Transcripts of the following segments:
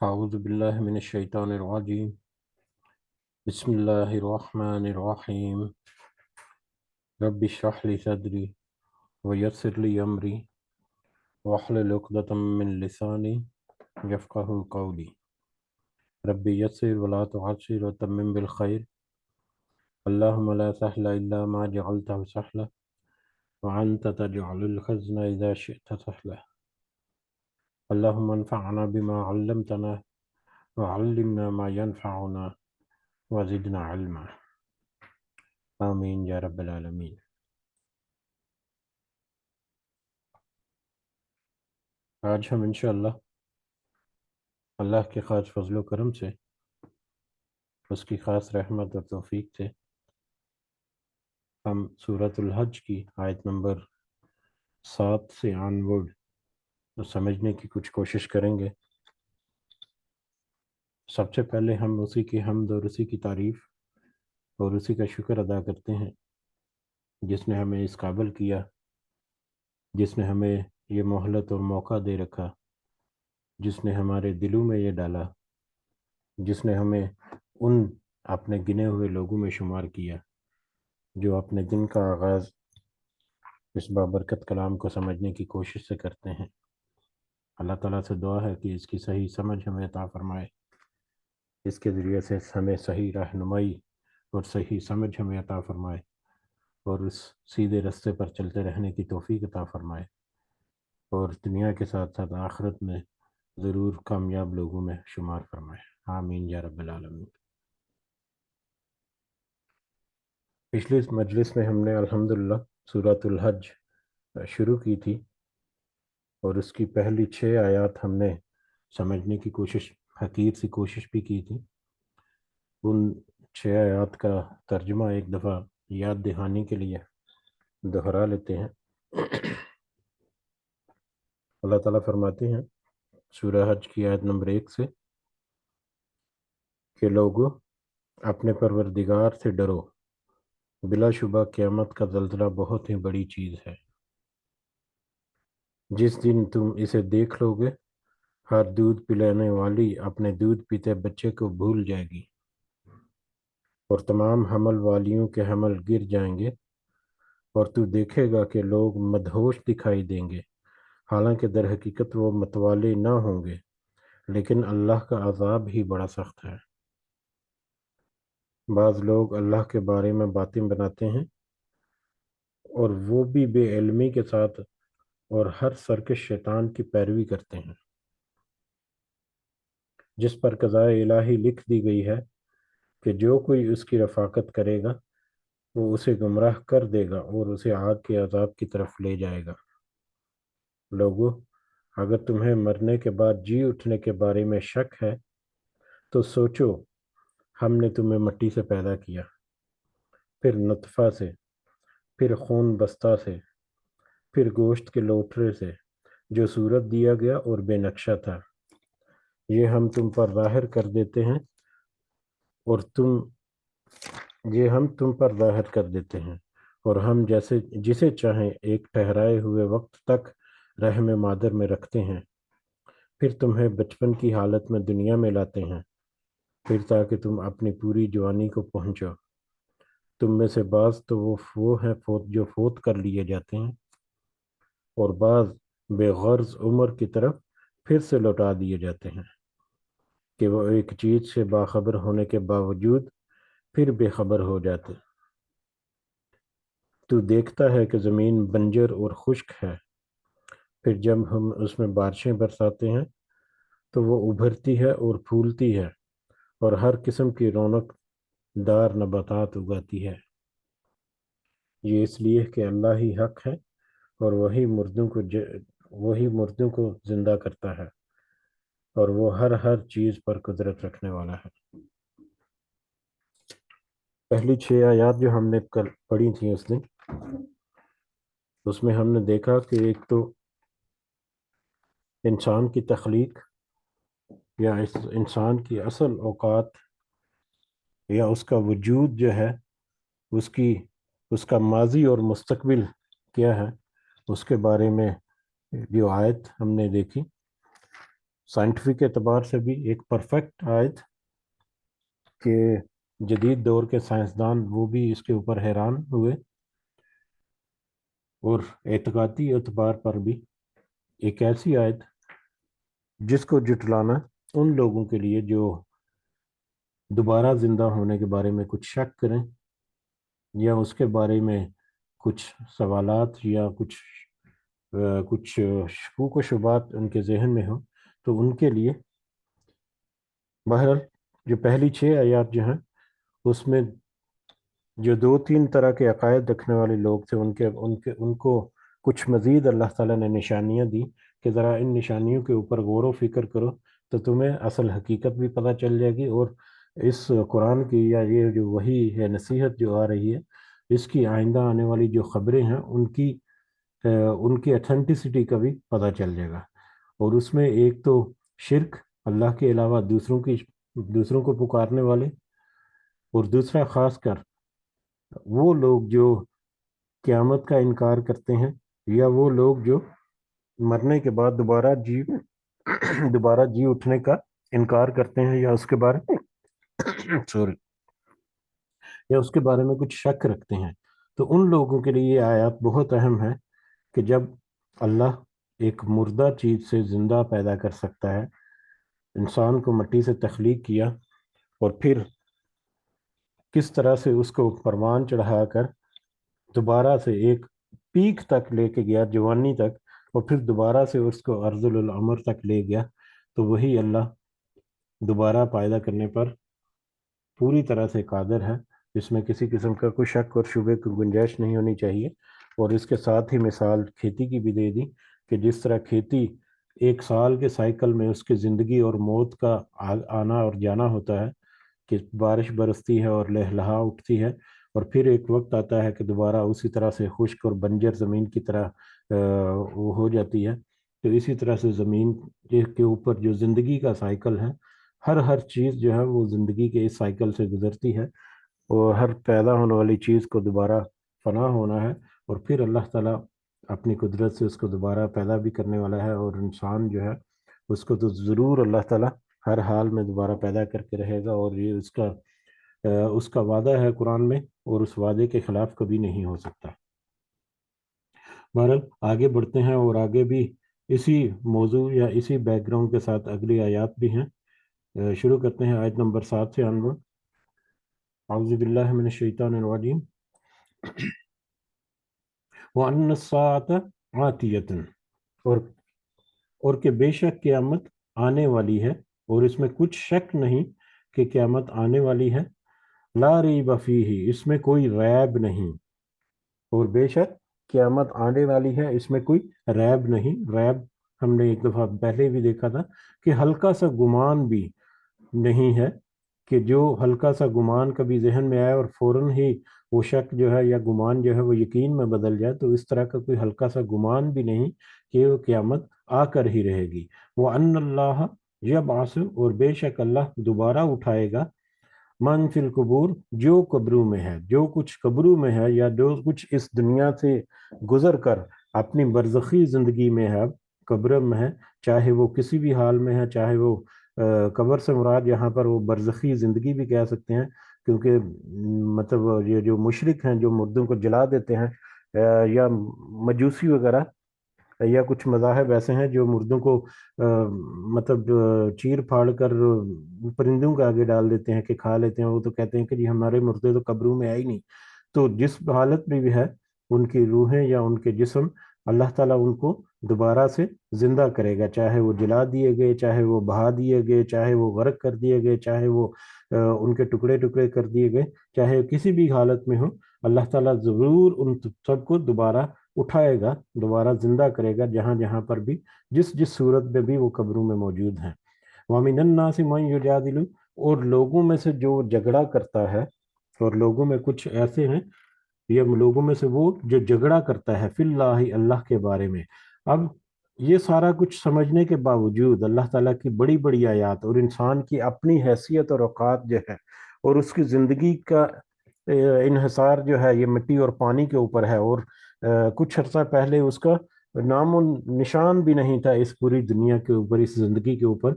أعوذ بالله من الشيطان الرجيم. بسم الله الرحمن الرحيم. رب اشرح لي صدري ويسر لي أمري واحلل عقدة من لساني يفقهوا قولي. رب يسر ولا تعسر وتمم بالخير. اللهم لا سهل إلا ما جعلته سهلا وأنت تجعل الحزن إذا شئت سهلا. اللهم انفعنا بما علمتنا وعلمنا ما ينفعنا وزدنا علما. آمین یا رب العالمین. آج ہم انشاءاللہ اللہ کے خاص فضل و کرم سے، اس کی خاص رحمت اور توفیق سے، ہم سورۃ الحج کی آیت نمبر 7 سے آنورڈ سمجھنے کی کچھ کوشش کریں گے۔ سب سے پہلے ہم اسی کی حمد اور اسی کی تعریف اور اسی کا شکر ادا کرتے ہیں جس نے ہمیں اس قابل کیا، جس نے ہمیں یہ مہلت اور موقع دے رکھا، جس نے ہمارے دلوں میں یہ ڈالا، جس نے ہمیں ان اپنے گنے ہوئے لوگوں میں شمار کیا جو اپنے دن کا آغاز اس بابرکت کلام کو سمجھنے کی کوشش سے کرتے ہیں۔ اللہ تعالیٰ سے دعا ہے کہ اس کی صحیح سمجھ ہمیں عطا فرمائے، اس کے ذریعے سے ہمیں صحیح رہنمائی اور صحیح سمجھ ہمیں عطا فرمائے اور اس سیدھے رستے پر چلتے رہنے کی توفیق عطا فرمائے، اور دنیا کے ساتھ ساتھ آخرت میں ضرور کامیاب لوگوں میں شمار فرمائے۔ آمین یا رب العالمین۔ پچھلی مجلس میں ہم نے الحمدللہ سورۃ الحج شروع کی تھی اور اس کی پہلی 6 آیات ہم نے سمجھنے کی کوشش، حقیر سی کوشش بھی کی تھی۔ ان 6 آیات کا ترجمہ ایک دفعہ یاد دہانی کے لیے دہرا لیتے ہیں۔ اللہ تعالیٰ فرماتے ہیں سورہ حج کی آیت نمبر 1 سے کہ لوگو اپنے پروردگار سے ڈرو، بلا شبہ قیامت کا زلزلہ بہت ہی بڑی چیز ہے۔ جس دن تم اسے دیکھ لو گے، ہر دودھ پلانے والی اپنے دودھ پیتے بچے کو بھول جائے گی، اور تمام حمل والیوں کے حمل گر جائیں گے، اور تو دیکھے گا کہ لوگ مدہوش دکھائی دیں گے، حالانکہ در حقیقت وہ متوالے نہ ہوں گے، لیکن اللہ کا عذاب ہی بڑا سخت ہے۔ بعض لوگ اللہ کے بارے میں باتیں بناتے ہیں اور وہ بھی بے علمی کے ساتھ اور ہر سرکش شیطان کی پیروی کرتے ہیں، جس پر قضائے الہی لکھ دی گئی ہے کہ جو کوئی اس کی رفاقت کرے گا وہ اسے گمراہ کر دے گا اور اسے آگ کے عذاب کی طرف لے جائے گا۔ لوگو اگر تمہیں مرنے کے بعد جی اٹھنے کے بارے میں شک ہے تو سوچو، ہم نے تمہیں مٹی سے پیدا کیا، پھر نطفہ سے، پھر خون بستہ سے، پھر گوشت کے لوتھڑے سے جو صورت دیا گیا اور بے نقشہ تھا، یہ ہم تم پر ظاہر کر دیتے ہیں اور ہم جسے چاہیں ایک ٹھہرائے ہوئے وقت تک رحم مادر میں رکھتے ہیں، پھر تمہیں بچپن کی حالت میں دنیا میں لاتے ہیں، پھر تاکہ تم اپنی پوری جوانی کو پہنچو۔ تم میں سے بعض تو وہ ہیں جو فوت کر لیے جاتے ہیں، اور بعض بے غرض عمر کی طرف پھر سے لوٹا دیے جاتے ہیں کہ وہ ایک چیز سے باخبر ہونے کے باوجود پھر بے خبر ہو جاتے۔ تو دیکھتا ہے کہ زمین بنجر اور خشک ہے، پھر جب ہم اس میں بارشیں برساتے ہیں تو وہ ابھرتی ہے اور پھولتی ہے اور ہر قسم کی رونق دار نباتات اگاتی ہے۔ یہ اس لیے کہ اللہ ہی حق ہے اور وہی مردوں کو زندہ کرتا ہے، اور وہ ہر چیز پر قدرت رکھنے والا ہے۔ پہلی 6 آیات جو ہم نے کل پڑھی تھیں اس میں ہم نے دیکھا کہ ایک تو انسان کی تخلیق یا انسان کی اصل اوقات یا اس کا وجود جو ہے، اس کا ماضی اور مستقبل کیا ہے، اس کے بارے میں جو آیت ہم نے دیکھی سائنٹیفک اعتبار سے بھی ایک پرفیکٹ آیت کہ جدید دور کے سائنسدان وہ بھی اس کے اوپر حیران ہوئے، اور اعتقادی اعتبار پر بھی ایک ایسی آیت جس کو جٹلانا ان لوگوں کے لیے جو دوبارہ زندہ ہونے کے بارے میں کچھ شک کریں یا اس کے بارے میں کچھ سوالات یا کچھ شکوک و شبہات ان کے ذہن میں ہوں، تو ان کے لیے بہرحال جو پہلی 6 آیات جو ہیں اس میں جو 2-3 طرح کے عقائد رکھنے والے لوگ تھے ان کو کچھ مزید اللہ تعالیٰ نے نشانیاں دی کہ ذرا ان نشانیوں کے اوپر غور و فکر کرو تو تمہیں اصل حقیقت بھی پتہ چل جائے گی، اور اس قرآن کی یا یہ جو وحی ہے، نصیحت جو آ رہی ہے، اس کی آئندہ آنے والی جو خبریں ہیں ان کی اتھینٹسٹی کا بھی پتہ چل جائے گا۔ اور اس میں ایک تو شرک، اللہ کے علاوہ دوسروں کو پکارنے والے، اور دوسرا خاص کر وہ لوگ جو قیامت کا انکار کرتے ہیں، یا وہ لوگ جو مرنے کے بعد دوبارہ جی اٹھنے کا انکار کرتے ہیں، یا اس کے بارے سوری یا اس کے بارے میں کچھ شک رکھتے ہیں۔ تو ان لوگوں کے لیے یہ آیات بہت اہم ہے کہ جب اللہ ایک مردہ چیز سے زندہ پیدا کر سکتا ہے، انسان کو مٹی سے تخلیق کیا اور پھر کس طرح سے اس کو پروان چڑھا کر دوبارہ سے ایک پیک تک لے کے گیا، جوانی تک، اور پھر دوبارہ سے اس کو ارذل العمر تک لے گیا، تو وہی اللہ دوبارہ پیدا کرنے پر پوری طرح سے قادر ہے۔ اس میں کسی قسم کا کوئی شک اور شبے کی گنجائش نہیں ہونی چاہیے۔ اور اس کے ساتھ ہی مثال کھیتی کی بھی دے دی کہ جس طرح کھیتی ایک سال کے سائیکل میں اس کی زندگی اور موت کا آنا اور جانا ہوتا ہے، کہ بارش برستی ہے اور لہلہا اٹھتی ہے، اور پھر ایک وقت آتا ہے کہ دوبارہ اسی طرح سے خشک اور بنجر زمین کی طرح وہ ہو جاتی ہے۔ تو اسی طرح سے زمین کے اوپر جو زندگی کا سائیکل ہے، ہر چیز جو ہے وہ زندگی کے اس سائیکل سے گزرتی ہے، اور ہر پیدا ہونے والی چیز کو دوبارہ فنا ہونا ہے، اور پھر اللہ تعالیٰ اپنی قدرت سے اس کو دوبارہ پیدا بھی کرنے والا ہے، اور انسان جو ہے اس کو تو ضرور اللہ تعالیٰ ہر حال میں دوبارہ پیدا کر کے رہے گا، اور یہ اس کا وعدہ ہے قرآن میں، اور اس وعدے کے خلاف کبھی نہیں ہو سکتا۔ بہرحال آگے بڑھتے ہیں، اور آگے بھی اسی موضوع یا اسی بیک گراؤنڈ کے ساتھ اگلی آیات بھی ہیں۔ شروع کرتے ہیں آیت نمبر 7 سے عنوان اعوذ باللہ من الشیطان الرجیم وَأَنَّ السَّاعَةَ آتِيَةٌ، اور کہ بے شک قیامت آنے والی ہے، اور اس میں کچھ شک نہیں کہ قیامت آنے والی ہے، لا ریب فیہ، اس میں کوئی ریب نہیں، اور بے شک قیامت آنے والی ہے، اس میں کوئی ریب نہیں۔ ریب ہم نے ایک دفعہ پہلے بھی دیکھا تھا کہ ہلکا سا گمان بھی نہیں ہے، کہ جو ہلکا سا گمان کبھی ذہن میں آئے اور فوراً ہی وہ شک جو ہے یا گمان جو ہے وہ یقین میں بدل جائے، تو اس طرح کا کوئی ہلکا سا گمان بھی نہیں کہ وہ قیامت آ کر ہی رہے گی۔ وَأَنَّ اللَّهَ يَبْعَثُ، اور بے شک اللہ دوبارہ اٹھائے گا، من فی القبور، جو قبروں میں ہے، جو کچھ قبروں میں ہے یا جو کچھ اس دنیا سے گزر کر اپنی برزخی زندگی میں ہے، قبر میں ہے، چاہے وہ کسی بھی حال میں ہے، چاہے وہ قبر سے مراد یہاں پر وہ برزخی زندگی بھی کہہ سکتے ہیں، کیونکہ مطلب یہ جو مشرک ہیں جو مردوں کو جلا دیتے ہیں، یا مجوسی وغیرہ، یا کچھ مذاہب ایسے ہیں جو مردوں کو مطلب چیر پھاڑ کر پرندوں کے آگے ڈال دیتے ہیں کہ کھا لیتے ہیں، وہ تو کہتے ہیں کہ جی ہمارے مردے تو قبروں میں آئے ہی نہیں۔ تو جس حالت میں بھی ہے، ان کی روحیں یا ان کے جسم، اللہ تعالیٰ ان کو دوبارہ سے زندہ کرے گا، چاہے وہ جلا دیے گئے، چاہے وہ بہا دیے گئے، چاہے وہ غرق کر دیے گئے، چاہے وہ ان کے ٹکڑے ٹکڑے کر دیے گئے، چاہے کسی بھی حالت میں ہو، اللہ تعالیٰ ضرور ان سب کو دوبارہ اٹھائے گا، دوبارہ زندہ کرے گا، جہاں جہاں پر بھی جس صورت میں بھی وہ قبروں میں موجود ہیں۔ وَمِنَ النَّاسِ مَن يُجَادِلُ، اور لوگوں میں سے جو جھگڑا کرتا ہے، اور لوگوں میں کچھ ایسے ہیں، یہ لوگوں میں سے وہ جو جھگڑا کرتا ہے فی اللہ، اللہ کے بارے میں۔ اب یہ سارا کچھ سمجھنے کے باوجود اللہ تعالیٰ کی بڑی بڑی آیات، اور انسان کی اپنی حیثیت اور اوقات جو ہے، اور اس کی زندگی کا انحصار جو ہے یہ مٹی اور پانی کے اوپر ہے، اور کچھ عرصہ پہلے اس کا نام و نشان بھی نہیں تھا اس پوری دنیا کے اوپر، اس زندگی کے اوپر،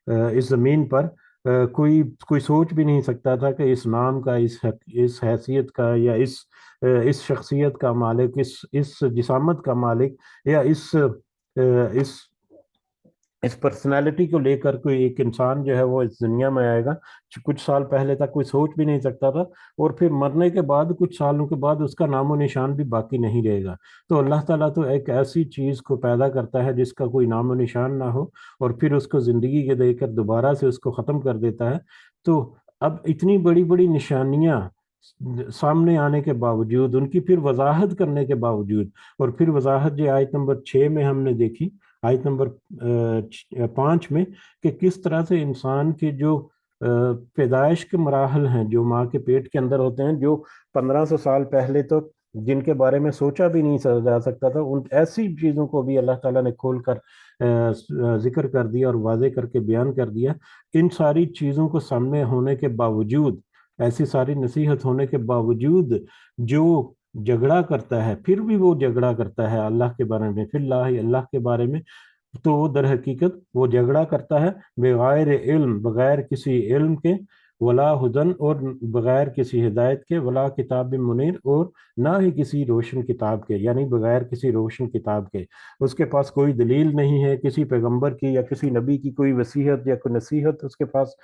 اس زمین پر کوئی کوئی سوچ بھی نہیں سکتا تھا کہ اس نام کا، اس حیثیت کا، یا اس شخصیت کا مالک، اس جسامت کا مالک، یا اس اس پرسنالٹی کو لے کر کوئی ایک انسان جو ہے وہ اس دنیا میں آئے گا۔ کچھ سال پہلے تک کوئی سوچ بھی نہیں سکتا تھا، اور پھر مرنے کے بعد کچھ سالوں کے بعد اس کا نام و نشان بھی باقی نہیں رہے گا۔ تو اللہ تعالیٰ تو ایک ایسی چیز کو پیدا کرتا ہے جس کا کوئی نام و نشان نہ ہو، اور پھر اس کو زندگی کے دے کر دوبارہ سے اس کو ختم کر دیتا ہے۔ تو اب اتنی بڑی بڑی نشانیاں سامنے آنے کے باوجود، ان کی پھر وضاحت کرنے کے باوجود، اور پھر وضاحت جو آیت نمبر 6 میں ہم نے دیکھی، آیت نمبر 5 میں، کہ کس طرح سے انسان کے جو پیدائش کے مراحل ہیں، جو ماں کے پیٹ کے اندر ہوتے ہیں، جو 1500 سال پہلے تو جن کے بارے میں سوچا بھی نہیں جا سکتا تھا، ان ایسی چیزوں کو بھی اللہ تعالیٰ نے کھول کر ذکر کر دیا اور واضح کر کے بیان کر دیا۔ ان ساری چیزوں کو سامنے ہونے کے باوجود، ایسی ساری نصیحت ہونے کے باوجود، جو جھگڑا کرتا ہے، پھر بھی وہ جھگڑا کرتا ہے اللہ کے بارے میں، پھر اللہ کے بارے میں، تو وہ در حقیقت وہ جھگڑا کرتا ہے بغیر علم، بغیر کسی علم کے، ولا ہدن، اور بغیر کسی ہدایت کے، ولا کتاب منیر، اور نہ ہی کسی روشن کتاب کے، یعنی بغیر کسی روشن کتاب کے۔ اس کے پاس کوئی دلیل نہیں ہے کسی پیغمبر کی یا کسی نبی کی، کوئی وصیت یا کوئی نصیحت اس کے پاس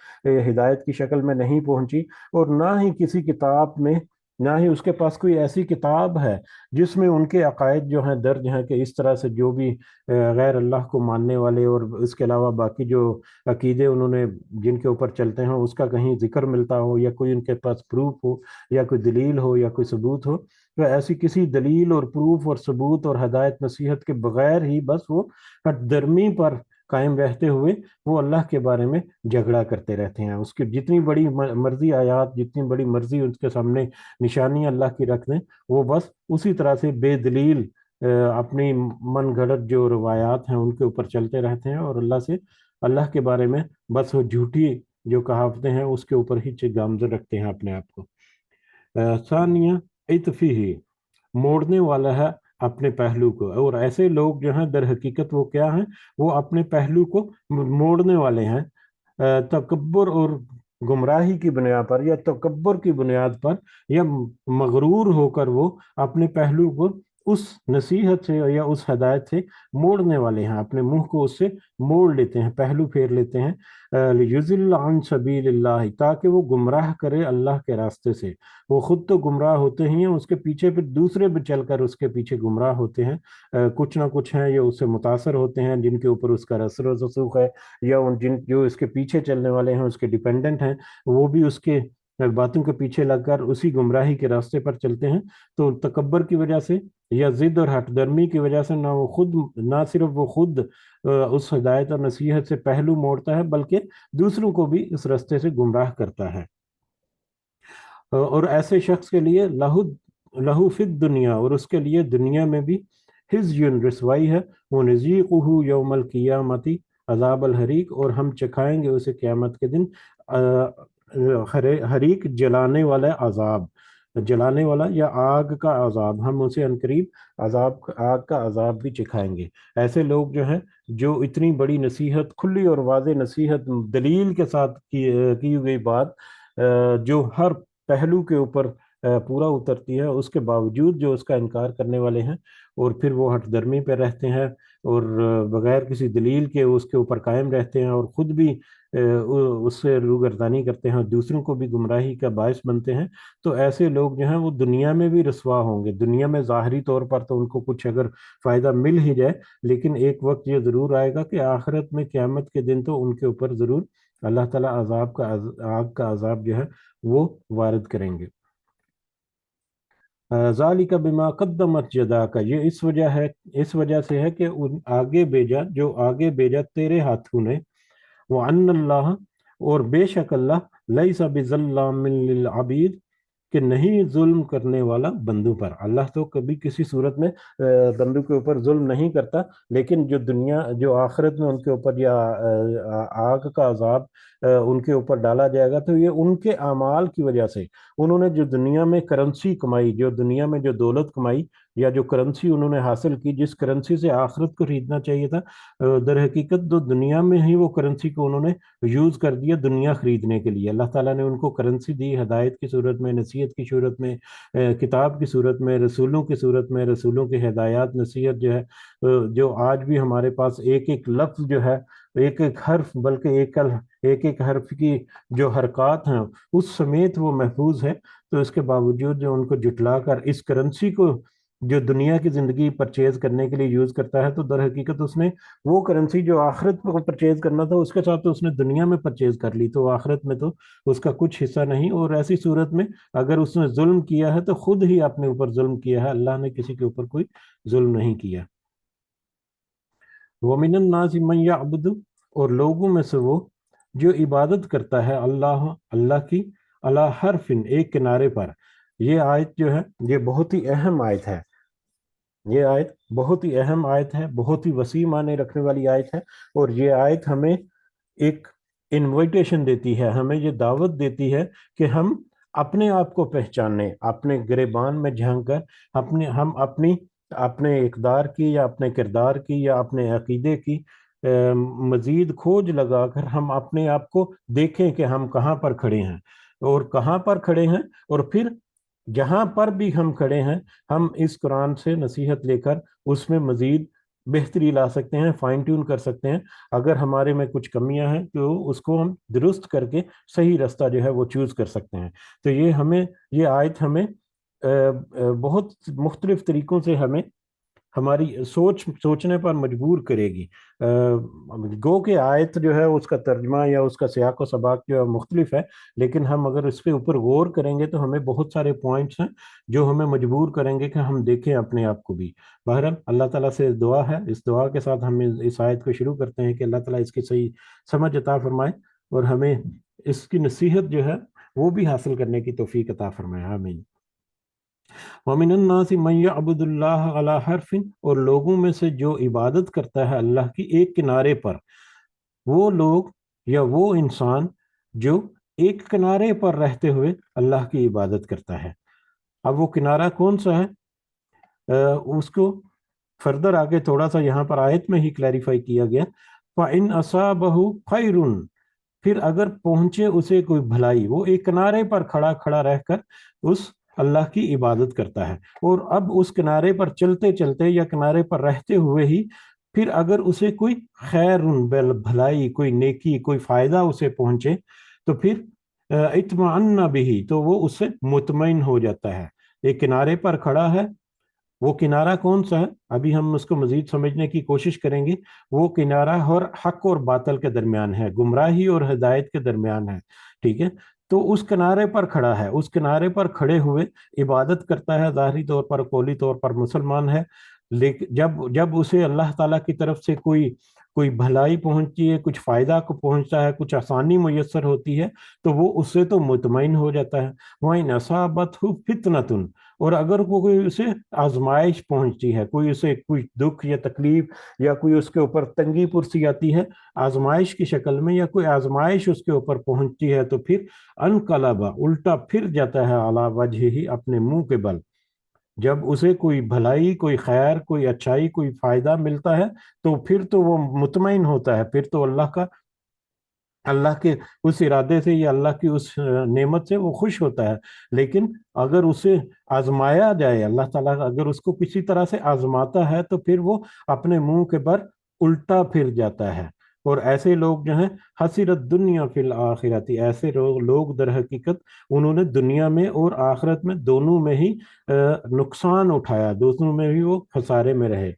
ہدایت کی شکل میں نہیں پہنچی، اور نہ ہی کسی کتاب میں، نہ ہی اس کے پاس کوئی ایسی کتاب ہے جس میں ان کے عقائد جو ہیں درج ہیں، کہ اس طرح سے جو بھی غیر اللہ کو ماننے والے اور اس کے علاوہ باقی جو عقیدے انہوں نے جن کے اوپر چلتے ہیں، اس کا کہیں ذکر ملتا ہو، یا کوئی ان کے پاس پروف ہو، یا کوئی دلیل ہو، یا کوئی ثبوت ہو۔ تو ایسی کسی دلیل اور پروف اور ثبوت اور ہدایت نصیحت کے بغیر ہی بس وہ ہٹ درمی پر قائم رہتے ہوئے وہ اللہ کے بارے میں جھگڑا کرتے رہتے ہیں۔ اس کی جتنی بڑی مرضی آیات، جتنی بڑی مرضی ان کے سامنے نشانیاں اللہ کی رکھ دیں، وہ بس اسی طرح سے بے دلیل اپنی من گھڑت جو روایات ہیں ان کے اوپر چلتے رہتے ہیں، اور اللہ کے بارے میں بس وہ جھوٹی جو کہاوتیں ہیں اس کے اوپر ہی گامزن رکھتے ہیں اپنے آپ کو۔ ثانیہ اطفی، موڑنے والا ہے اپنے پہلو کو، اور ایسے لوگ جو ہیں در حقیقت وہ کیا ہیں، وہ اپنے پہلو کو موڑنے والے ہیں، تکبر اور گمراہی کی بنیاد پر، یا تکبر کی بنیاد پر، یا مغرور ہو کر وہ اپنے پہلو کو اس نصیحت سے یا اس ہدایت سے موڑنے والے ہیں، اپنے منہ کو اس سے موڑ لیتے ہیں، پہلو پھیر لیتے ہیں، لیضل عن سبیل اللہ، تاکہ وہ گمراہ کرے اللہ کے راستے سے۔ وہ خود تو گمراہ ہوتے ہی ہیں، اس کے پیچھے پھر دوسرے بھی چل کر اس کے پیچھے گمراہ ہوتے ہیں، کچھ نہ کچھ ہیں یہ اس سے متاثر ہوتے ہیں، جن کے اوپر اس کا اثر و رسوخ ہے، یا جو اس کے پیچھے چلنے والے ہیں، اس کے ڈیپینڈنٹ ہیں، وہ بھی اس کے باتوں کے پیچھے لگ کر اسی گمراہی کے راستے پر چلتے ہیں۔ تو تکبر کی وجہ سے یا ضد اور ہٹ درمی کی وجہ سے نہ صرف وہ خود اس ہدایت اور نصیحت سے پہلو موڑتا ہے، بلکہ دوسروں کو بھی اس راستے سے گمراہ کرتا ہے۔ اور ایسے شخص کے لیے لہو فی الدنیا، اور اس کے لیے دنیا میں بھی خزی، رسوائی ہے، ونذیقہ یوم القیامت عذاب الحریق، اور ہم چکھائیں گے اسے قیامت کے دن حریق، جلانے والا عذاب، جلانے والا یا آگ کا عذاب، ہم اسے عنقریب آگ کا عذاب بھی چکھائیں گے۔ ایسے لوگ جو ہیں، جو اتنی بڑی نصیحت، کھلی اور واضح نصیحت، دلیل کے ساتھ کی ہوئی بات، جو ہر پہلو کے اوپر پورا اترتی ہے، اس کے باوجود جو اس کا انکار کرنے والے ہیں، اور پھر وہ ہٹ درمی پہ رہتے ہیں، اور بغیر کسی دلیل کے اس کے اوپر قائم رہتے ہیں، اور خود بھی اس سے روگردانی کرتے ہیں، اور دوسروں کو بھی گمراہی کا باعث بنتے ہیں۔ تو ایسے لوگ جو ہیں وہ دنیا میں بھی رسوا ہوں گے۔ دنیا میں ظاہری طور پر تو ان کو کچھ اگر فائدہ مل ہی جائے، لیکن ایک وقت یہ ضرور آئے گا کہ آخرت میں قیامت کے دن تو ان کے اوپر ضرور اللہ تعالیٰ آگ کا عذاب جو ہے وہ وارد کریں گے۔ ذالک بما قدمت یداک، یہ اس وجہ سے ہے کہ آگے بھیجا تیرے ہاتھوں نے، وَأَنَّ اللَّهَ، اور بے شک اللہ، لیس بظلام للعبید، کہ نہیں ظلم کرنے والا بندوں پر۔ اللہ تو کبھی کسی صورت میں بندوں کے اوپر ظلم نہیں کرتا، لیکن جو آخرت میں ان کے اوپر یا آگ کا عذاب ان کے اوپر ڈالا جائے گا، تو یہ ان کے اعمال کی وجہ سے، انہوں نے جو دنیا میں کرنسی کمائی، جو دنیا میں جو دولت کمائی، یا جو کرنسی انہوں نے حاصل کی، جس کرنسی سے آخرت کو خریدنا چاہیے تھا، در حقیقت تو دنیا میں ہی وہ کرنسی کو انہوں نے یوز کر دیا دنیا خریدنے کے لیے۔ اللہ تعالیٰ نے ان کو کرنسی دی، ہدایت کی صورت میں، نصیحت کی صورت میں، کتاب کی صورت میں، رسولوں کی صورت میں، رسولوں کی ہدایات نصیحت جو ہے، جو آج بھی ہمارے پاس ایک ایک لفظ جو ہے، ایک ایک حرف، بلکہ ایک ایک حرف کی جو حرکات ہیں اس سمیت وہ محفوظ ہے۔ تو اس کے باوجود جو ان کو جٹلا کر اس کرنسی کو جو دنیا کی زندگی پرچیز کرنے کے لیے یوز کرتا ہے، تو در حقیقت اس نے وہ کرنسی جو آخرت کو پرچیز کرنا تھا اس کے ساتھ تو اس نے دنیا میں پرچیز کر لی، تو آخرت میں تو اس کا کچھ حصہ نہیں۔ اور ایسی صورت میں اگر اس نے ظلم کیا ہے تو خود ہی اپنے اوپر ظلم کیا ہے، اللہ نے کسی کے اوپر کوئی ظلم نہیں کیا۔ وَمِنَ النَّاسِ مَن يَعْبُدُ، اور لوگوں میں سے وہ جو عبادت کرتا ہے اللہ کی، علی حرف، ایک کنارے پر۔ یہ آیت جو ہے یہ بہت ہی اہم آیت ہے، یہ آیت بہت ہی اہم آیت ہے، بہت ہی وسیع معنی رکھنے والی آیت ہے۔ اور یہ آیت ہمیں ایک انویٹیشن دیتی ہے، ہمیں یہ دعوت دیتی ہے کہ ہم اپنے آپ کو پہچانیں، اپنے گریبان میں جھانک کر ہم اپنے اقدار کی یا اپنے کردار کی یا اپنے عقیدے کی مزید کھوج لگا کر ہم اپنے آپ کو دیکھیں کہ ہم کہاں پر کھڑے ہیں، اور کہاں پر کھڑے ہیں، اور پھر جہاں پر بھی ہم کھڑے ہیں ہم اس قرآن سے نصیحت لے کر اس میں مزید بہتری لا سکتے ہیں، فائن ٹیون کر سکتے ہیں۔ اگر ہمارے میں کچھ کمیاں ہیں تو اس کو ہم درست کر کے صحیح رستہ جو ہے وہ چوز کر سکتے ہیں۔ تو یہ آیت ہمیں بہت مختلف طریقوں سے ہماری سوچنے پر مجبور کرے گی۔ گو کہ آیت جو ہے اس کا ترجمہ یا اس کا سیاق و سباق جو ہے مختلف ہے، لیکن ہم اگر اس کے اوپر غور کریں گے تو ہمیں بہت سارے پوائنٹس ہیں جو ہمیں مجبور کریں گے کہ ہم دیکھیں اپنے آپ کو بھی۔ بہرحال اللہ تعالیٰ سے دعا ہے، اس دعا کے ساتھ ہم اس آیت کو شروع کرتے ہیں کہ اللہ تعالیٰ اس کی صحیح سمجھ عطا فرمائے اور ہمیں اس کی نصیحت جو ہے وہ بھی حاصل کرنے کی توفیق عطا فرمائے، آمین۔ وَمِنَ النَّاسِ مَن يَعْبُدُ اللَّهَ عَلَى حَرْفٍ، اور لوگوں میں سے جو عبادت کرتا ہے اللہ کی ایک کنارے پر۔ وہ لوگ یا وہ انسان جو ایک کنارے پر رہتے ہوئے اللہ کی عبادت کرتا ہے۔ اب وہ کنارہ کون سا ہے؟ اس کو فردر آگے تھوڑا سا یہاں پر آیت میں ہی کلیریفائی کیا گیا، فَإِنْ أَصَابَهُ خَيْرٌ، پھر اگر پہنچے اسے کوئی بھلائی، وہ ایک کنارے پر کھڑا رہ کر اس اللہ کی عبادت کرتا ہے، اور اب اس کنارے پر چلتے چلتے یا کنارے پر رہتے ہوئے ہی پھر اگر اسے کوئی خیر، بھلائی، کوئی نیکی، کوئی فائدہ اسے پہنچے تو پھر اطمئن بہ، تو وہ اس سے مطمئن ہو جاتا ہے۔ ایک کنارے پر کھڑا ہے، وہ کنارہ کون سا ہے ابھی ہم اس کو مزید سمجھنے کی کوشش کریں گے۔ وہ کنارہ اور حق اور باطل کے درمیان ہے، گمراہی اور ہدایت کے درمیان ہے، ٹھیک ہے۔ تو اس کنارے پر کھڑا ہے، اس کنارے پر کھڑے ہوئے عبادت کرتا ہے، ظاہری طور پر قولی طور پر مسلمان ہے، لیکن جب اسے اللہ تعالیٰ کی طرف سے کوئی بھلائی پہنچتی ہے، کچھ فائدہ کو پہنچتا ہے، کچھ آسانی میسر ہوتی ہے تو وہ اس سے تو مطمئن ہو جاتا ہے۔ وَإِنْ أَصَابَتْهُ فِتْنَةٌ، اور اگر کوئی اسے آزمائش پہنچتی ہے، کوئی دکھ یا تکلیف یا کوئی اس کے اوپر تنگی پرسی آتی ہے آزمائش کی شکل میں، یا کوئی آزمائش اس کے اوپر پہنچتی ہے، تو پھر انقلب، الٹا پھر جاتا ہے، علی وجہہ، اپنے منہ کے بل۔ جب اسے کوئی بھلائی، کوئی خیر، کوئی اچھائی، کوئی فائدہ ملتا ہے تو پھر تو وہ مطمئن ہوتا ہے، پھر تو اللہ کے اس ارادے سے یا اللہ کی اس نعمت سے وہ خوش ہوتا ہے۔ لیکن اگر اسے آزمایا جائے، اللہ تعالیٰ اگر اس کو کسی طرح سے آزماتا ہے تو پھر وہ اپنے منہ کے بر الٹا پھر جاتا ہے۔ اور ایسے لوگ جو ہیں، حسرت دنیا فی الآخرۃ، ایسے لوگ در حقیقت انہوں نے دنیا میں اور آخرت میں دونوں میں ہی نقصان اٹھایا، دونوں میں ہی وہ خسارے میں رہے۔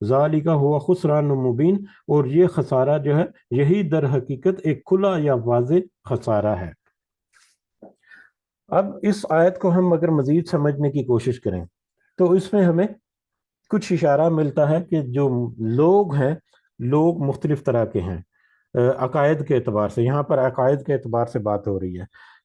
ذالک ہوا خسران مبین، اور یہ خسارہ جو ہے یہی در حقیقت ایک کھلا یا واضح خسارہ ہے۔ اب اس آیت کو ہم اگر مزید سمجھنے کی کوشش کریں تو اس میں ہمیں کچھ اشارہ ملتا ہے کہ جو لوگ ہیں، لوگ مختلف طرح کے ہیں عقائد کے اعتبار سے، یہاں پر عقائد کے اعتبار سے بات ہو رہی ہے،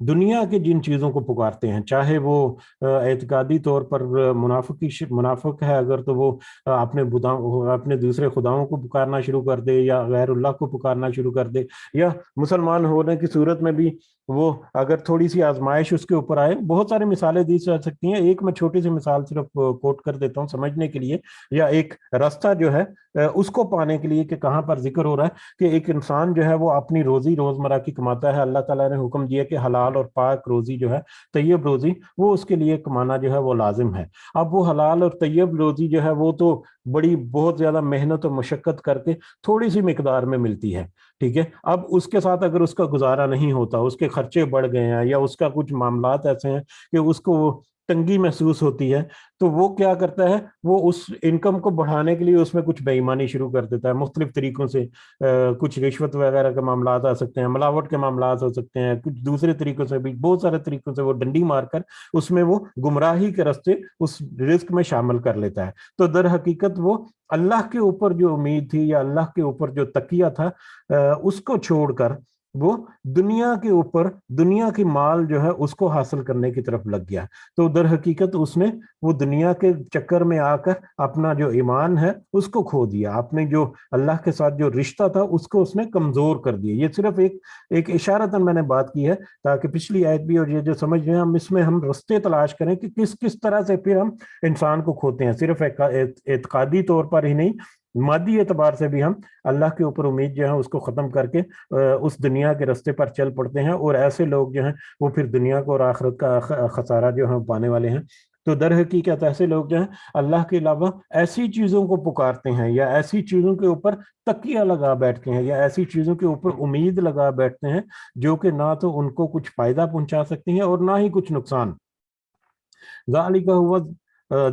دنیا کے جن چیزوں کو پکارتے ہیں، چاہے وہ اعتقادی طور پر منافق ہے اگر، تو وہ اپنے دوسرے خداؤں کو پکارنا شروع کر دے یا غیر اللہ کو پکارنا شروع کر دے، یا مسلمان ہونے کی صورت میں بھی وہ اگر تھوڑی سی آزمائش اس کے اوپر آئے، بہت ساری مثالیں دی جا سکتی ہیں، ایک میں چھوٹی سی مثال صرف کوٹ کر دیتا ہوں سمجھنے کے لیے، یا ایک راستہ جو ہے اس کو پانے کے لیے کہ کہاں پر ذکر ہو رہا ہے کہ ایک انسان جو ہے وہ اپنی روزی روزمرہ کی کماتا ہے، اللہ تعالیٰ نے حکم دیا کہ حلال اور پاک روزی جو ہے، طیب روزی، وہ اس کے لیے کمانا جو ہے وہ لازم ہے۔ اب وہ حلال اور طیب روزی جو ہے وہ تو بہت زیادہ محنت اور مشقت کر کے تھوڑی سی مقدار میں ملتی ہے، ٹھیک ہے۔ اب اس کے ساتھ اگر اس کا گزارا نہیں ہوتا، اس کے خرچے بڑھ گئے ہیں یا اس کا کچھ معاملات ایسے ہیں کہ اس کو تنگی محسوس ہوتی ہے، تو وہ کیا کرتا ہے، وہ اس انکم کو بڑھانے کے لیے اس میں کچھ بے ایمانی شروع کر دیتا ہے مختلف طریقوں سے، کچھ رشوت وغیرہ کے معاملات آ سکتے ہیں، ملاوٹ کے معاملات ہو سکتے ہیں، کچھ دوسرے طریقوں سے بھی، بہت سارے طریقوں سے وہ ڈنڈی مار کر اس میں وہ گمراہی کے راستے اس رزق میں شامل کر لیتا ہے۔ تو در حقیقت وہ اللہ کے اوپر جو امید تھی یا اللہ کے اوپر جو تقیہ تھا، اس کو چھوڑ کر وہ دنیا کے اوپر، دنیا کی مال جو ہے اس کو حاصل کرنے کی طرف لگ گیا۔ تو در حقیقت اس نے وہ دنیا کے چکر میں آ کر اپنا جو ایمان ہے اس کو کھو دیا، اپنے جو اللہ کے ساتھ جو رشتہ تھا اس کو اس نے کمزور کر دیا۔ یہ صرف ایک اشارتاً میں نے بات کی ہے تاکہ پچھلی آیت بھی اور یہ جو سمجھ رہے ہیں ہم اس میں ہم رستے تلاش کریں کہ کس طرح سے پھر ہم انسان کو کھوتے ہیں، صرف اعتقادی طور پر ہی نہیں، مادی اعتبار سے بھی ہم اللہ کے اوپر امید جو ہے اس کو ختم کر کے اس دنیا کے رستے پر چل پڑتے ہیں، اور ایسے لوگ جو ہیں وہ پھر دنیا کو اور آخرت کا خسارہ جو ہے پانے والے ہیں۔ تو در حقیقت ایسے لوگ جو ہیں اللہ کے علاوہ ایسی چیزوں کو پکارتے ہیں یا ایسی چیزوں کے اوپر تکیہ لگا بیٹھتے ہیں یا ایسی چیزوں کے اوپر امید لگا بیٹھتے ہیں جو کہ نہ تو ان کو کچھ فائدہ پہنچا سکتی ہیں اور نہ ہی کچھ نقصان۔ ذالک ہوا،